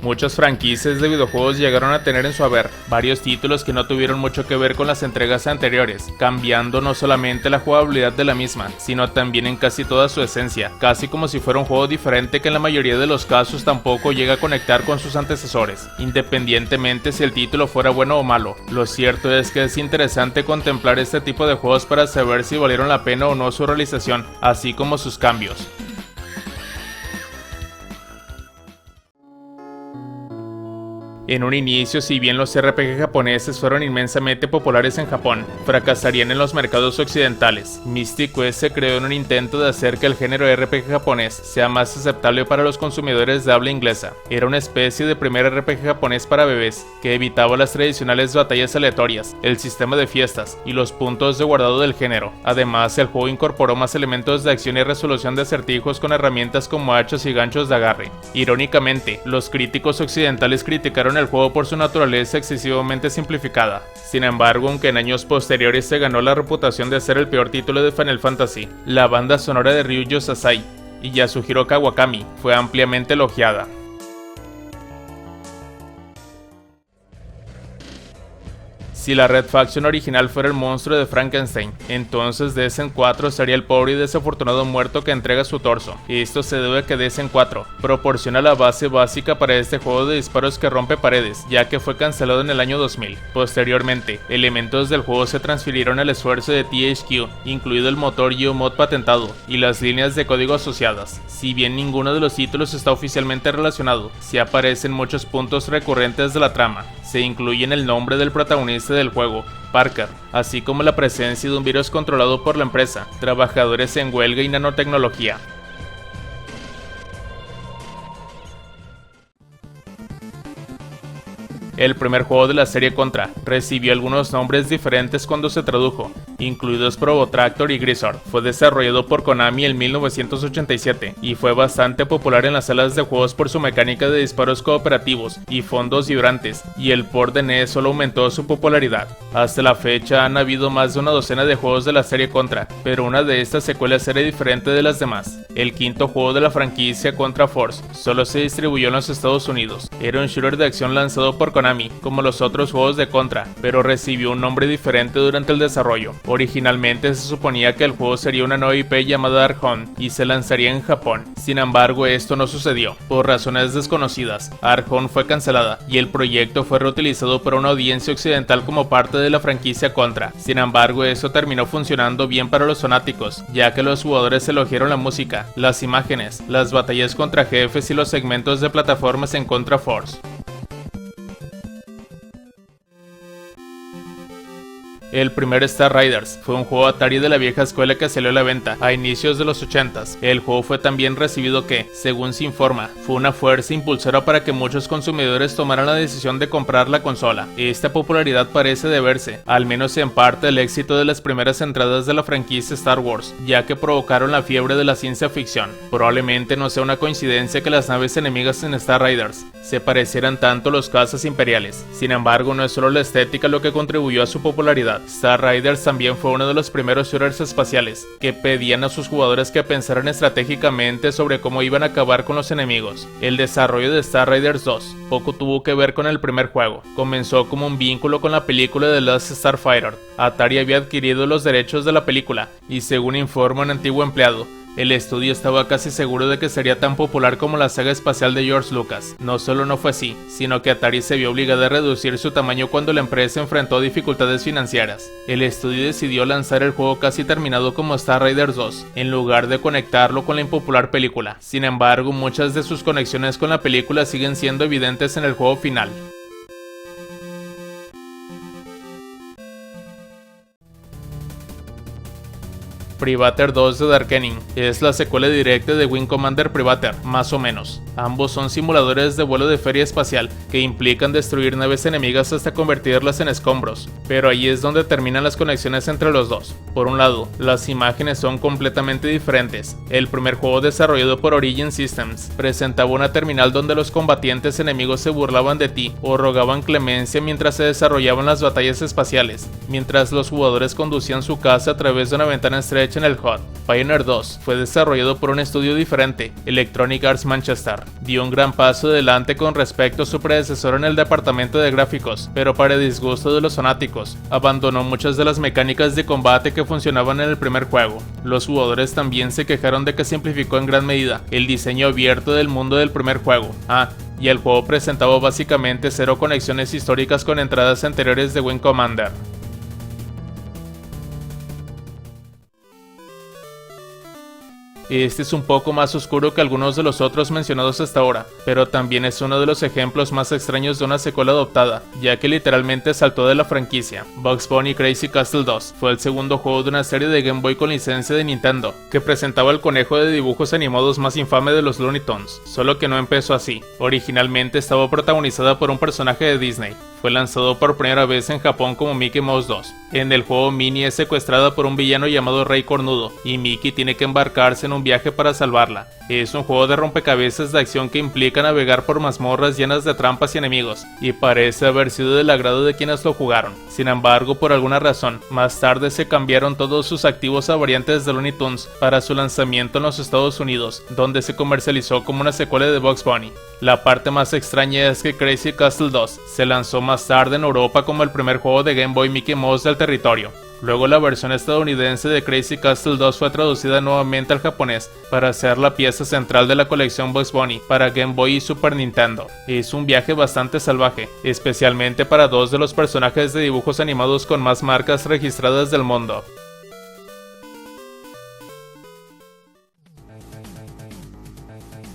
Muchas franquicias de videojuegos llegaron a tener en su haber varios títulos que no tuvieron mucho que ver con las entregas anteriores, cambiando no solamente la jugabilidad de la misma, sino también en casi toda su esencia, casi como si fuera un juego diferente que en la mayoría de los casos tampoco llega a conectar con sus antecesores, independientemente si el título fuera bueno o malo. Lo cierto es que es interesante contemplar este tipo de juegos para saber si valieron la pena o no su realización, así como sus cambios. En un inicio, si bien los RPG japoneses fueron inmensamente populares en Japón, fracasarían en los mercados occidentales. Mystic Quest se creó en un intento de hacer que el género RPG japonés sea más aceptable para los consumidores de habla inglesa. Era una especie de primer RPG japonés para bebés, que evitaba las tradicionales batallas aleatorias, el sistema de fiestas y los puntos de guardado del género. Además, el juego incorporó más elementos de acción y resolución de acertijos con herramientas como hachas y ganchos de agarre. Irónicamente, los críticos occidentales criticaron el juego por su naturaleza excesivamente simplificada. Sin embargo, aunque en años posteriores se ganó la reputación de ser el peor título de Final Fantasy, la banda sonora de Ryujo Sasai y Yasuhiro Kawakami fue ampliamente elogiada. Si la Red Faction original fuera el monstruo de Frankenstein, entonces Descent 4 sería el pobre y desafortunado muerto que entrega su torso. Esto se debe a que Descent 4 proporciona la base básica para este juego de disparos que rompe paredes, ya que fue cancelado en el año 2000. Posteriormente, elementos del juego se transfirieron al esfuerzo de THQ, incluido el motor Geomod patentado y las líneas de código asociadas. Si bien ninguno de los títulos está oficialmente relacionado, sí aparecen muchos puntos recurrentes de la trama. Se incluyen el nombre del protagonista del juego, Parker, así como la presencia de un virus controlado por la empresa, trabajadores en huelga y nanotecnología. El primer juego de la serie Contra recibió algunos nombres diferentes cuando se tradujo, incluidos Probotractor y Grisor. Fue desarrollado por Konami en 1987 y fue bastante popular en las salas de juegos por su mecánica de disparos cooperativos y fondos vibrantes, y el port de NES solo aumentó su popularidad. Hasta la fecha han habido más de una docena de juegos de la serie Contra, pero una de estas secuelas era diferente de las demás. El quinto juego de la franquicia, Contra Force, solo se distribuyó en los Estados Unidos. Era un shooter de acción lanzado por Konami, como los otros juegos de Contra, pero recibió un nombre diferente durante el desarrollo. Originalmente se suponía que el juego sería una nueva IP llamada Dark Hunt y se lanzaría en Japón. Sin embargo, esto no sucedió. Por razones desconocidas, Dark Hunt fue cancelada y el proyecto fue reutilizado por una audiencia occidental como parte de la franquicia Contra. Sin embargo, eso terminó funcionando bien para los fanáticos, ya que los jugadores elogiaron la música, las imágenes, las batallas contra jefes y los segmentos de plataformas en Contra Force. El primer Star Riders fue un juego Atari de la vieja escuela que salió a la venta a inicios de los 80s. El juego fue tan bien recibido que, según se informa, fue una fuerza impulsora para que muchos consumidores tomaran la decisión de comprar la consola. Esta popularidad parece deberse, al menos en parte, al éxito de las primeras entradas de la franquicia Star Wars, ya que provocaron la fiebre de la ciencia ficción. Probablemente no sea una coincidencia que las naves enemigas en Star Riders se parecieran tanto a los cazas imperiales. Sin embargo, no es solo la estética lo que contribuyó a su popularidad. Star Riders también fue uno de los primeros shooters espaciales que pedían a sus jugadores que pensaran estratégicamente sobre cómo iban a acabar con los enemigos. El desarrollo de Star Riders 2 poco tuvo que ver con el primer juego. Comenzó como un vínculo con la película de Last Starfighter. Atari había adquirido los derechos de la película y, según informa un antiguo empleado, el estudio estaba casi seguro de que sería tan popular como la saga espacial de George Lucas. No solo no fue así, sino que Atari se vio obligada a reducir su tamaño cuando la empresa enfrentó dificultades financieras. El estudio decidió lanzar el juego casi terminado como Star Riders 2, en lugar de conectarlo con la impopular película. Sin embargo, muchas de sus conexiones con la película siguen siendo evidentes en el juego final. Privateer 2 de Darkening es la secuela directa de Wing Commander Privateer, más o menos. Ambos son simuladores de vuelo de feria espacial que implican destruir naves enemigas hasta convertirlas en escombros, pero ahí es donde terminan las conexiones entre los dos. Por un lado, las imágenes son completamente diferentes. El primer juego, desarrollado por Origin Systems, presentaba una terminal donde los combatientes enemigos se burlaban de ti o rogaban clemencia mientras se desarrollaban las batallas espaciales, mientras los jugadores conducían su caza a través de una ventana estrecha fecha en el HUD. Pioneer 2 fue desarrollado por un estudio diferente, Electronic Arts Manchester. Dio un gran paso adelante con respecto a su predecesor en el departamento de gráficos, pero para disgusto de los fanáticos, abandonó muchas de las mecánicas de combate que funcionaban en el primer juego. Los jugadores también se quejaron de que simplificó en gran medida el diseño abierto del mundo del primer juego. Y el juego presentaba básicamente 0 conexiones históricas con entradas anteriores de Wing Commander. Este es un poco más oscuro que algunos de los otros mencionados hasta ahora, pero también es uno de los ejemplos más extraños de una secuela adoptada, ya que literalmente saltó de la franquicia. Bugs Bunny Crazy Castle 2 fue el segundo juego de una serie de Game Boy con licencia de Nintendo, que presentaba el conejo de dibujos animados más infame de los Looney Tunes, solo que no empezó así. Originalmente estaba protagonizada por un personaje de Disney. Fue lanzado por primera vez en Japón como Mickey Mouse 2. En el juego, Minnie es secuestrada por un villano llamado Rey Cornudo, y Mickey tiene que embarcarse en un viaje para salvarla. Es un juego de rompecabezas de acción que implica navegar por mazmorras llenas de trampas y enemigos, y parece haber sido del agrado de quienes lo jugaron. Sin embargo, por alguna razón, más tarde se cambiaron todos sus activos a variantes de Looney Tunes para su lanzamiento en los Estados Unidos, donde se comercializó como una secuela de Bugs Bunny. La parte más extraña es que Crazy Castle 2 se lanzó más tarde en Europa como el primer juego de Game Boy Mickey Mouse del territorio. Luego la versión estadounidense de Crazy Castle 2 fue traducida nuevamente al japonés para ser la pieza central de la colección Bugs Bunny para Game Boy y Super Nintendo. Es un viaje bastante salvaje, especialmente para 2 de los personajes de dibujos animados con más marcas registradas del mundo.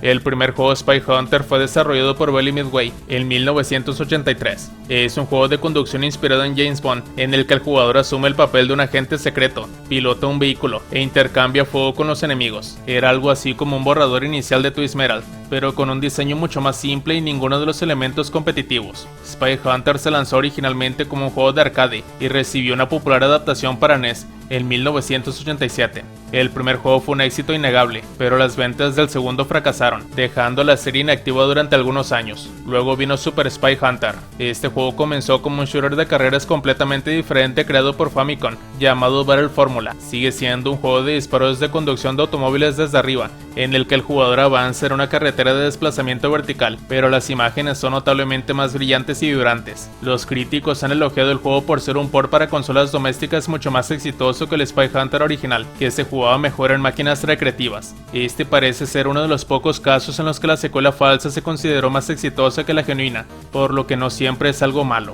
El primer juego Spy Hunter fue desarrollado por Bally Midway en 1983. Es un juego de conducción inspirado en James Bond, en el que el jugador asume el papel de un agente secreto, pilota un vehículo e intercambia fuego con los enemigos. Era algo así como un borrador inicial de Twismeral, pero con un diseño mucho más simple y ninguno de los elementos competitivos. Spy Hunter se lanzó originalmente como un juego de arcade y recibió una popular adaptación para NES en 1987. El primer juego fue un éxito innegable, pero las ventas del segundo fracasaron, dejando la serie inactiva durante algunos años. Luego vino Super Spy Hunter. Este juego comenzó como un shooter de carreras completamente diferente creado por Famicom, llamado Battle Formula. Sigue siendo un juego de disparos de conducción de automóviles desde arriba, en el que el jugador avanza en una carretera de desplazamiento vertical, pero las imágenes son notablemente más brillantes y vibrantes. Los críticos han elogiado el juego por ser un port para consolas domésticas mucho más exitoso que el Spy Hunter original, que se jugaba mejor en máquinas recreativas. Este parece ser uno de los pocos casos en los que la secuela falsa se consideró más exitosa que la genuina, por lo que no siempre es algo malo.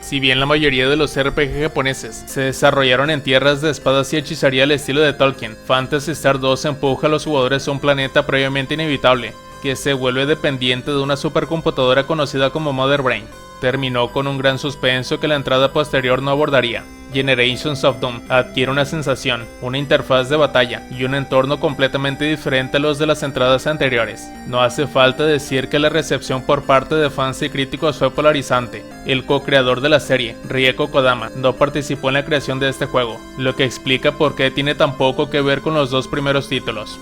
Si bien la mayoría de los RPG japoneses se desarrollaron en tierras de espadas y hechicería al estilo de Tolkien, Phantasy Star 2 empuja a los jugadores a un planeta previamente inevitable, que se vuelve dependiente de una supercomputadora conocida como Mother Brain. Terminó con un gran suspenso que la entrada posterior no abordaría. Generations of Doom adquiere una sensación, una interfaz de batalla y un entorno completamente diferente a los de las entradas anteriores. No hace falta decir que la recepción por parte de fans y críticos fue polarizante. El co-creador de la serie, Rieko Kodama, no participó en la creación de este juego, lo que explica por qué tiene tan poco que ver con los 2 primeros títulos.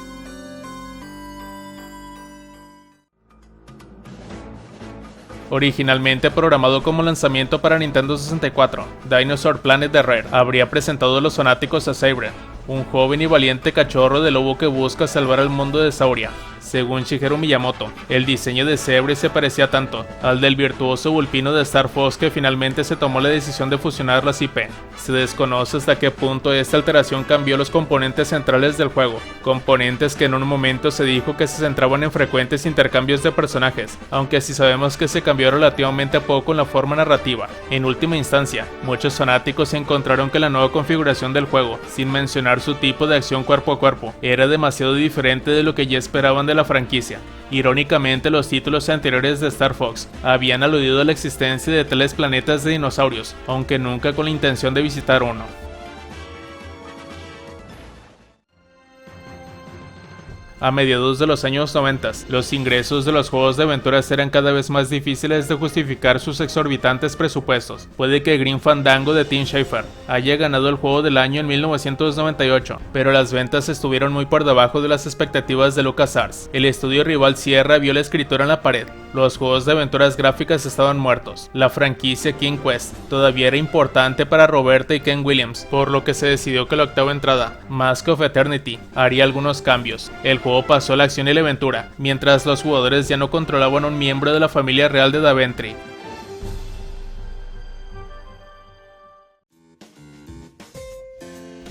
Originalmente programado como lanzamiento para Nintendo 64, Dinosaur Planet de Rare habría presentado a los fanáticos a Saber, un joven y valiente cachorro de lobo que busca salvar al mundo de Sauria. Según Shigeru Miyamoto, el diseño de Saber se parecía tanto al del virtuoso Vulpino de Star Fox que finalmente se tomó la decisión de fusionar las IP. Se desconoce hasta qué punto esta alteración cambió los componentes centrales del juego, componentes que en un momento se dijo que se centraban en frecuentes intercambios de personajes, aunque sí sabemos que se cambió relativamente poco en la forma narrativa. En última instancia, muchos fanáticos encontraron que la nueva configuración del juego, sin mencionar su tipo de acción cuerpo a cuerpo, era demasiado diferente de lo que ya esperaban de la franquicia. Irónicamente, los títulos anteriores de Star Fox habían aludido a la existencia de tales planetas de dinosaurios, aunque nunca con la intención de visitar uno. A mediados de los años 90, los ingresos de los juegos de aventuras eran cada vez más difíciles de justificar sus exorbitantes presupuestos. Puede que Grim Fandango de Tim Schafer haya ganado el juego del año en 1998, pero las ventas estuvieron muy por debajo de las expectativas de LucasArts. El estudio rival Sierra vio la escritura en la pared. Los juegos de aventuras gráficas estaban muertos. La franquicia King Quest todavía era importante para Roberta y Ken Williams, por lo que se decidió que la octava entrada, Mask of Eternity, haría algunos cambios. El juego pasó a la acción y la aventura, mientras los jugadores ya no controlaban a un miembro de la familia real de Daventry.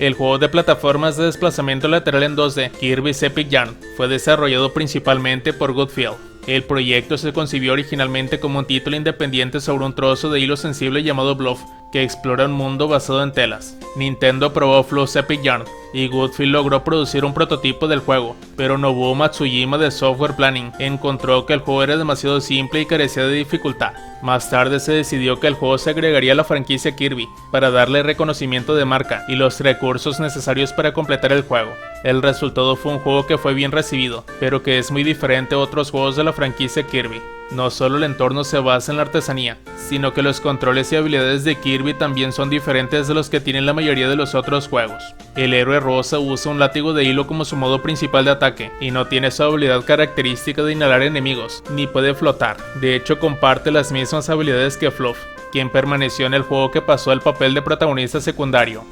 El juego de plataformas de desplazamiento lateral en 2D, Kirby's Epic Yarn, fue desarrollado principalmente por Good Feel. El proyecto se concibió originalmente como un título independiente sobre un trozo de hilo sensible llamado Bluff, que explora un mundo basado en telas. Nintendo probó Flu's Epic Yarn, y Good Feel logró producir un prototipo del juego, pero Nobuo Matsujima de Software Planning encontró que el juego era demasiado simple y carecía de dificultad. Más tarde se decidió que el juego se agregaría a la franquicia Kirby para darle reconocimiento de marca y los recursos necesarios para completar el juego. El resultado fue un juego que fue bien recibido, pero que es muy diferente a otros juegos de la franquicia Kirby. No solo el entorno se basa en la artesanía, sino que los controles y habilidades de Kirby también son diferentes de los que tienen la mayoría de los otros juegos. El héroe rosa usa un látigo de hilo como su modo principal de ataque, y no tiene su habilidad característica de inhalar enemigos, ni puede flotar. De hecho, comparte las mismas habilidades que Fluff, quien permaneció en el juego que pasó al papel de protagonista secundario.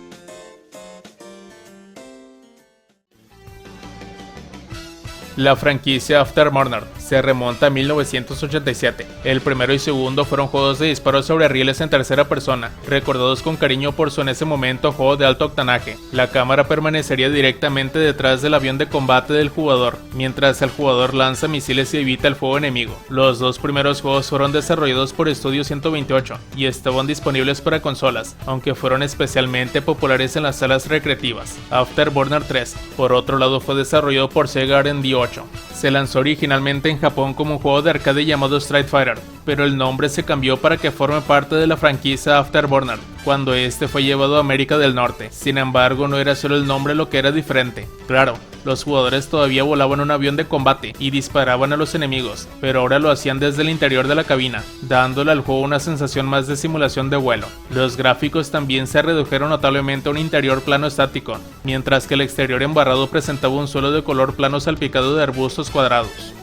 La franquicia Afterburner se remonta a 1987. El primero y segundo fueron juegos de disparos sobre rieles en tercera persona, recordados con cariño por su en ese momento juego de alto octanaje. La cámara permanecería directamente detrás del avión de combate del jugador, mientras el jugador lanza misiles y evita el fuego enemigo. Los dos primeros juegos fueron desarrollados por Studio 128 y estaban disponibles para consolas, aunque fueron especialmente populares en las salas recreativas. Afterburner 3, por otro lado, fue desarrollado por Sega R&D 8. Se lanzó originalmente en Japón como un juego de arcade llamado Street Fighter, pero el nombre se cambió para que forme parte de la franquicia Afterburner, cuando este fue llevado a América del Norte. Sin embargo, no era solo el nombre lo que era diferente. Claro, los jugadores todavía volaban un avión de combate y disparaban a los enemigos, pero ahora lo hacían desde el interior de la cabina, dándole al juego una sensación más de simulación de vuelo. Los gráficos también se redujeron notablemente a un interior plano estático, mientras que el exterior embarrado presentaba un suelo de color plano salpicado de arbustos cuadrados.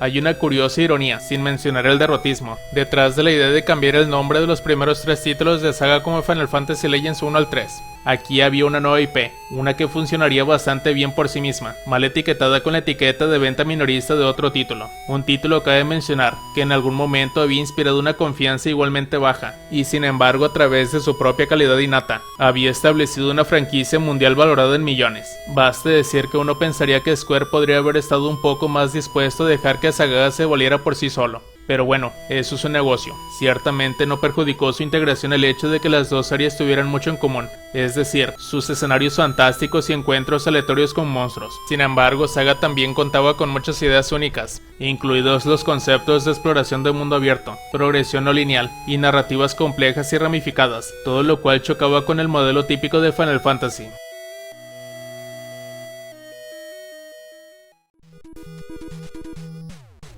Hay una curiosa ironía, sin mencionar el derrotismo, detrás de la idea de cambiar el nombre de los primeros tres títulos de saga como Final Fantasy Legends 1 al 3. Aquí había una nueva IP, una que funcionaría bastante bien por sí misma, mal etiquetada con la etiqueta de venta minorista de otro título. Un título cabe mencionar que en algún momento había inspirado una confianza igualmente baja, y sin embargo a través de su propia calidad innata, había establecido una franquicia mundial valorada en millones. Basta decir que uno pensaría que Square podría haber estado un poco más dispuesto a dejar que Saga se valiera por sí solo. Pero bueno, eso es un negocio. Ciertamente no perjudicó su integración el hecho de que las dos áreas tuvieran mucho en común, es decir, sus escenarios fantásticos y encuentros aleatorios con monstruos. Sin embargo, Saga también contaba con muchas ideas únicas, incluidos los conceptos de exploración de mundo abierto, progresión no lineal y narrativas complejas y ramificadas, todo lo cual chocaba con el modelo típico de Final Fantasy.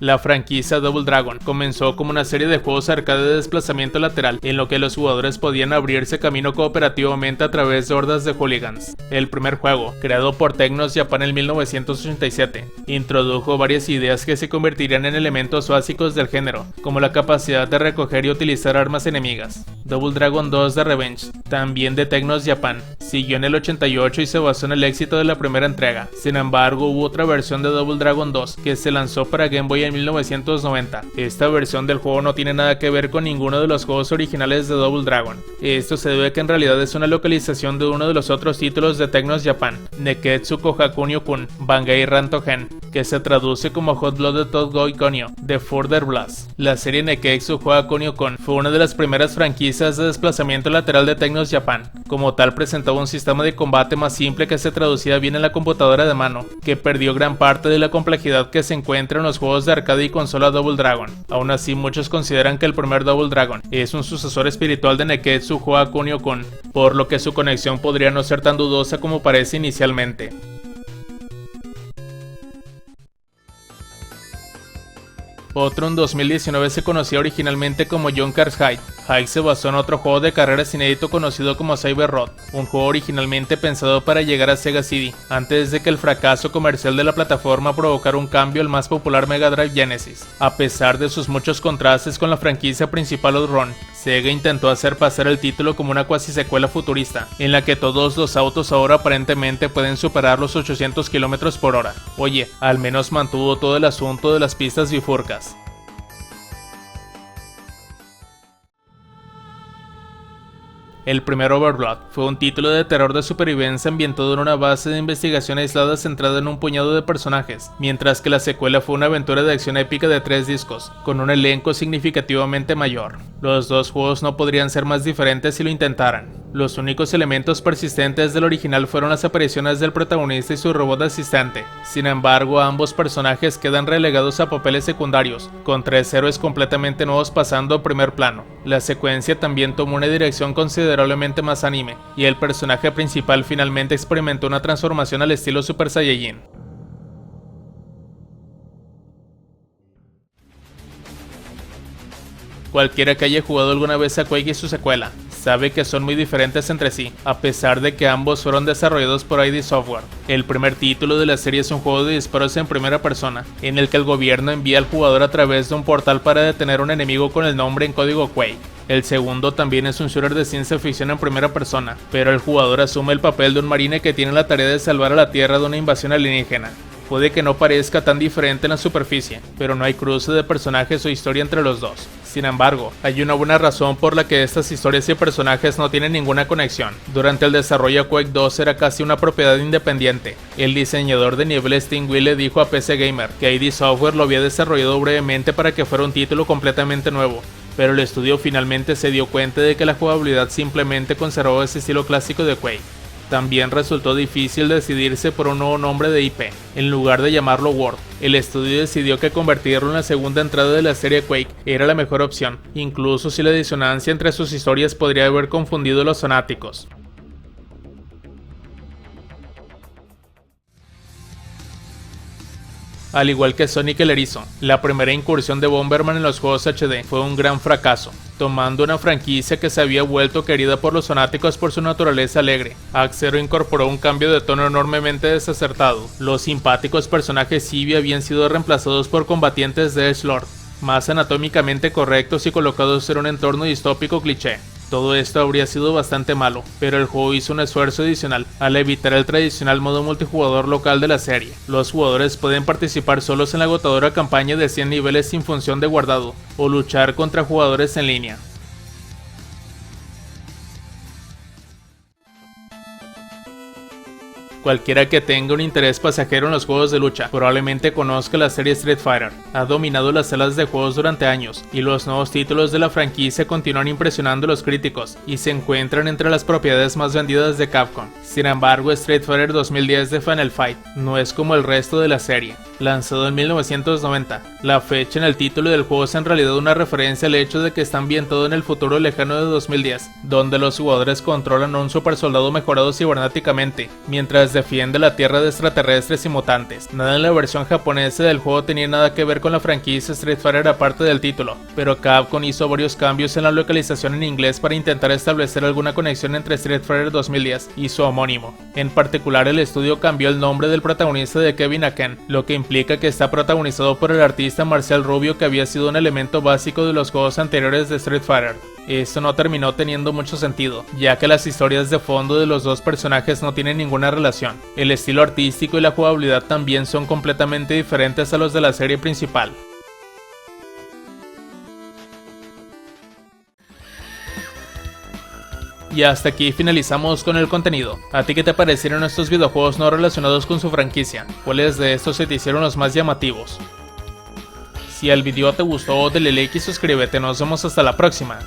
La franquicia Double Dragon comenzó como una serie de juegos arcade de desplazamiento lateral, en lo que los jugadores podían abrirse camino cooperativamente a través de hordas de hooligans. El primer juego, creado por Technos Japan en 1987, introdujo varias ideas que se convertirían en elementos básicos del género, como la capacidad de recoger y utilizar armas enemigas. Double Dragon 2 The Revenge, también de Technos Japan, siguió en el 88 y se basó en el éxito de la primera entrega. Sin embargo, hubo otra versión de Double Dragon 2 que se lanzó para Game Boy en 1990. Esta versión del juego no tiene nada que ver con ninguno de los juegos originales de Double Dragon. Esto se debe a que en realidad es una localización de uno de los otros títulos de Technos Japan, Neketsu Kohakunyo-kun Bangai Ranto-gen, que se traduce como Hot Blooded Togoi Konyo, The Further Blast. La serie Neketsu Kohakunyo-kun fue una de las primeras franquicias pistas de desplazamiento lateral de Technos Japan. Como tal, presentaba un sistema de combate más simple que se traducía bien en la computadora de mano, que perdió gran parte de la complejidad que se encuentra en los juegos de arcade y consola Double Dragon. Aún así, muchos consideran que el primer Double Dragon es un sucesor espiritual de Neketsu Hoa Kunio-kun, por lo que su conexión podría no ser tan dudosa como parece inicialmente. Otro en 2019 se conocía originalmente como Junkers Hyde. Hyde se basó en otro juego de carreras inédito conocido como Cyber Road, un juego originalmente pensado para llegar a Sega CD, antes de que el fracaso comercial de la plataforma provocara un cambio al más popular Mega Drive Genesis. A pesar de sus muchos contrastes con la franquicia principal Outrun, Sega intentó hacer pasar el título como una cuasi secuela futurista, en la que todos los autos ahora aparentemente pueden superar los 800 km por hora. Oye, al menos mantuvo todo el asunto de las pistas bifurcas. El primer Overblood fue un título de terror de supervivencia ambientado en una base de investigación aislada centrada en un puñado de personajes, mientras que la secuela fue una aventura de acción épica de 3 discos, con un elenco significativamente mayor. Los dos juegos no podrían ser más diferentes si lo intentaran. Los únicos elementos persistentes del original fueron las apariciones del protagonista y su robot asistente. Sin embargo, ambos personajes quedan relegados a papeles secundarios, con 3 héroes completamente nuevos pasando a primer plano. La secuencia también tomó una dirección considerablemente más anime, y el personaje principal finalmente experimentó una transformación al estilo Super Saiyajin. Cualquiera que haya jugado alguna vez a Quake y su secuela sabe que son muy diferentes entre sí, a pesar de que ambos fueron desarrollados por ID Software. El primer título de la serie es un juego de disparos en primera persona, en el que el gobierno envía al jugador a través de un portal para detener a un enemigo con el nombre en código Quake. El segundo también es un shooter de ciencia ficción en primera persona, pero el jugador asume el papel de un marine que tiene la tarea de salvar a la Tierra de una invasión alienígena. Puede que no parezca tan diferente en la superficie, pero no hay cruce de personajes o historia entre los dos. Sin embargo, hay una buena razón por la que estas historias y personajes no tienen ninguna conexión. Durante el desarrollo de Quake 2 era casi una propiedad independiente. El diseñador de nivel Sting Will le dijo a PC Gamer que ID Software lo había desarrollado brevemente para que fuera un título completamente nuevo, pero el estudio finalmente se dio cuenta de que la jugabilidad simplemente conservaba ese estilo clásico de Quake. También resultó difícil decidirse por un nuevo nombre de IP, en lugar de llamarlo World. El estudio decidió que convertirlo en la segunda entrada de la serie Quake era la mejor opción, incluso si la disonancia entre sus historias podría haber confundido a los fanáticos. Al igual que Sonic el Erizo, la primera incursión de Bomberman en los juegos HD fue un gran fracaso, tomando una franquicia que se había vuelto querida por los fanáticos por su naturaleza alegre. Axe-Zero incorporó un cambio de tono enormemente desacertado. Los simpáticos personajes Eevee habían sido reemplazados por combatientes de Edgelord, más anatómicamente correctos y colocados en un entorno distópico cliché. Todo esto habría sido bastante malo, pero el juego hizo un esfuerzo adicional al evitar el tradicional modo multijugador local de la serie. Los jugadores pueden participar solos en la agotadora campaña de 100 niveles sin función de guardado, o luchar contra jugadores en línea. Cualquiera que tenga un interés pasajero en los juegos de lucha probablemente conozca la serie Street Fighter. Ha dominado las salas de juegos durante años, y los nuevos títulos de la franquicia continúan impresionando a los críticos y se encuentran entre las propiedades más vendidas de Capcom. Sin embargo, Street Fighter 2010 de Final Fight no es como el resto de la serie. Lanzado en 1990, la fecha en el título del juego es en realidad una referencia al hecho de que está ambientado en el futuro lejano de 2010, donde los jugadores controlan a un super soldado mejorado cibernéticamente, mientras defiende la Tierra de extraterrestres y mutantes. Nada en la versión japonesa del juego tenía nada que ver con la franquicia Street Fighter aparte del título, pero Capcom hizo varios cambios en la localización en inglés para intentar establecer alguna conexión entre Street Fighter 2010 y su homónimo. En particular, el estudio cambió el nombre del protagonista de Kevin Aken, lo que implica que está protagonizado por el artista Marcial Rubio, que había sido un elemento básico de los juegos anteriores de Street Fighter. Esto no terminó teniendo mucho sentido, ya que las historias de fondo de los dos personajes no tienen ninguna relación. El estilo artístico y la jugabilidad también son completamente diferentes a los de la serie principal. Y hasta aquí finalizamos con el contenido. ¿A ti qué te parecieron estos videojuegos no relacionados con su franquicia? ¿Cuáles de estos se te hicieron los más llamativos? Si el video te gustó, dale like y suscríbete. Nos vemos hasta la próxima.